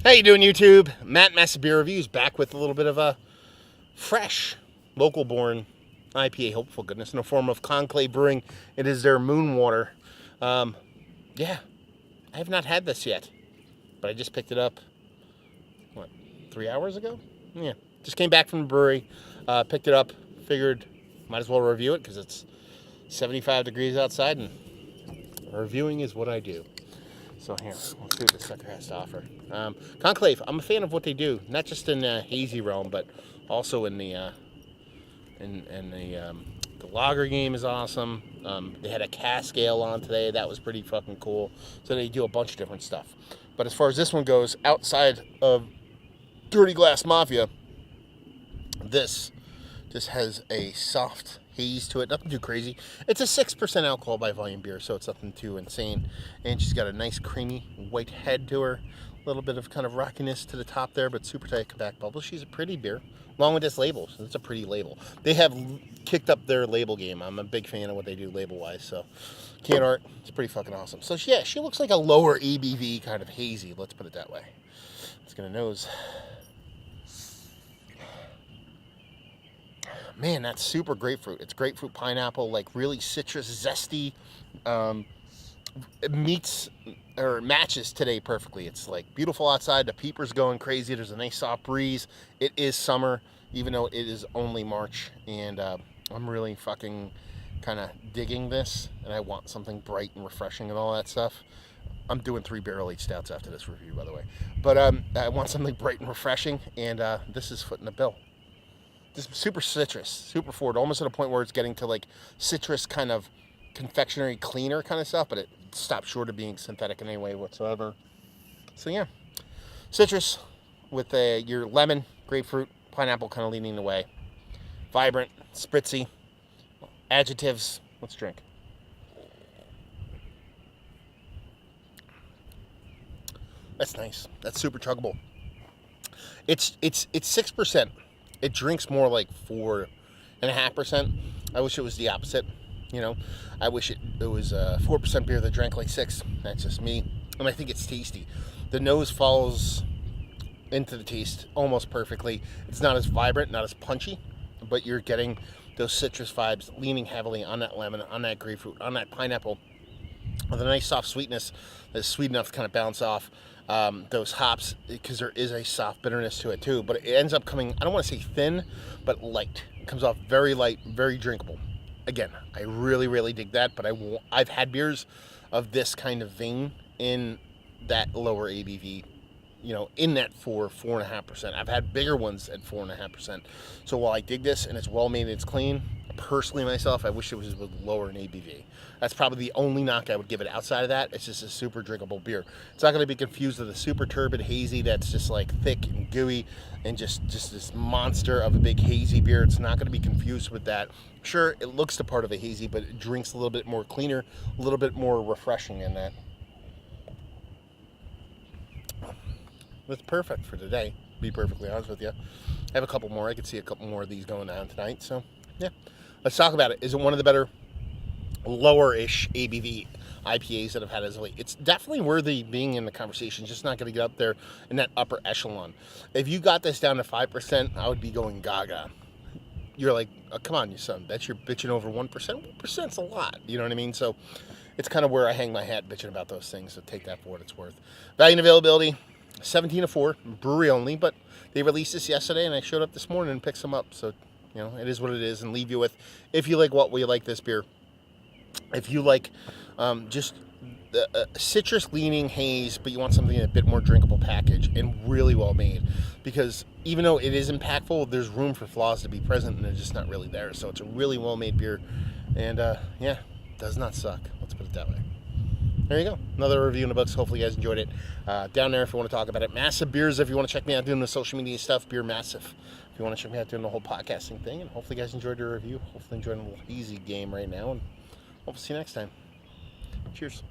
How you doing, YouTube? Matt Massive Beer Reviews back with a little bit of a fresh, local-born IPA, hopeful goodness, in the form of Conclave Brewing. It is their Moonwater. Yeah, I have not had this yet, but I just picked it up, what, 3 hours ago? Yeah, just came back from the brewery, picked it up, figured might as well review it because it's 75 degrees outside, and reviewing is what I do. So here, let's see what this sucker has to offer. Conclave, I'm a fan of what they do, not just in the hazy realm, but also in the the lager game is awesome. They had a cask ale on today, that was pretty fucking cool. So they do a bunch of different stuff. But as far as this one goes, outside of Dirty Glass Mafia, this just has a soft haze to it, nothing too crazy. It's a 6% alcohol by volume beer, so it's nothing too insane. And she's got a nice creamy white head to her, a little bit of kind of rockiness to the top there, but super tight back bubbles. She's a pretty beer, along with this label. So it's a pretty label. They have kicked up their label game. I'm a big fan of what they do label-wise, so can art, it's pretty fucking awesome. So yeah, she looks like a lower ABV kind of hazy, let's put it that way. Let's get a nose. Man, that's super grapefruit. It's grapefruit, pineapple, like really citrus, zesty. It meets or matches today perfectly. It's like beautiful outside. The peeper's going crazy. There's a nice soft breeze. It is summer, even though it is only March. And I'm really fucking kind of digging this. And I want something bright and refreshing and all that stuff. I'm doing 3 barrel-aged stouts after this review, by the way. But I want something bright and refreshing. And this is footing the bill. Just super citrus, super forward, almost at a point where it's getting to like citrus kind of confectionery cleaner kind of stuff, but it stops short of being synthetic in any way whatsoever. So yeah, citrus with your lemon, grapefruit, pineapple kind of leading the way. Vibrant, spritzy, adjectives. Let's drink. That's nice. That's super chuggable. It's 6%. It drinks more like 4.5%. I wish it was the opposite. You know, I wish it was 4% beer that drank like 6. That's just me. And I think it's tasty. The nose falls into the taste almost perfectly. It's not as vibrant, not as punchy, but you're getting those citrus vibes leaning heavily on that lemon, on that grapefruit, on that pineapple, with a nice soft sweetness that's sweet enough to kind of bounce off those hops, because there is a soft bitterness to it too, but it ends up coming, I don't want to say thin, but light. It comes off very light, very drinkable. Again, I really dig that, but I've had beers of this kind of vein in that lower ABV, you know, in that 4.5%. I've had bigger ones at 4.5%. So while I dig this and it's well made and it's clean, personally myself, I wish it was lower in ABV. That's probably the only knock I would give it. Outside of that, it's just a super drinkable beer. It's not going to be confused with a super turbid hazy that's just like thick and gooey and just this monster of a big hazy beer. It's not going to be confused with that. Sure, it looks the part of a hazy, but it drinks a little bit more cleaner, a little bit more refreshing in that. That's perfect for today, to be perfectly honest with you. I have a couple more. I could see a couple more of these going down tonight. So, yeah. Let's talk about it. Is it one of the better lower-ish ABV IPAs that I've had as of late? It's definitely worthy being in the conversation. Just not going to get up there in that upper echelon. If you got this down to 5%, I would be going gaga. You're like, oh, come on, you son. That's you're bitching over 1%. 1%'s a lot. You know what I mean? So it's kind of where I hang my hat bitching about those things. So take that for what it's worth. Value and availability. 17-4, brewery only, but they released this yesterday, and I showed up this morning and picked some up. So, you know, it is what it is, and leave you with, if you like what we like this beer, if you like just the citrus-leaning haze, but you want something in a bit more drinkable package and really well made, because even though it is impactful, there's room for flaws to be present, and they're just not really there. So it's a really well-made beer, and yeah, does not suck. Let's put it that way. There you go. Another review in the books. Hopefully you guys enjoyed it. Down there if you want to talk about it. Massive Beers if you want to check me out doing the social media stuff. Beer Massive if you want to check me out doing the whole podcasting thing. And hopefully you guys enjoyed the review. Hopefully enjoying a little easy game right now. And hope to see you next time. Cheers.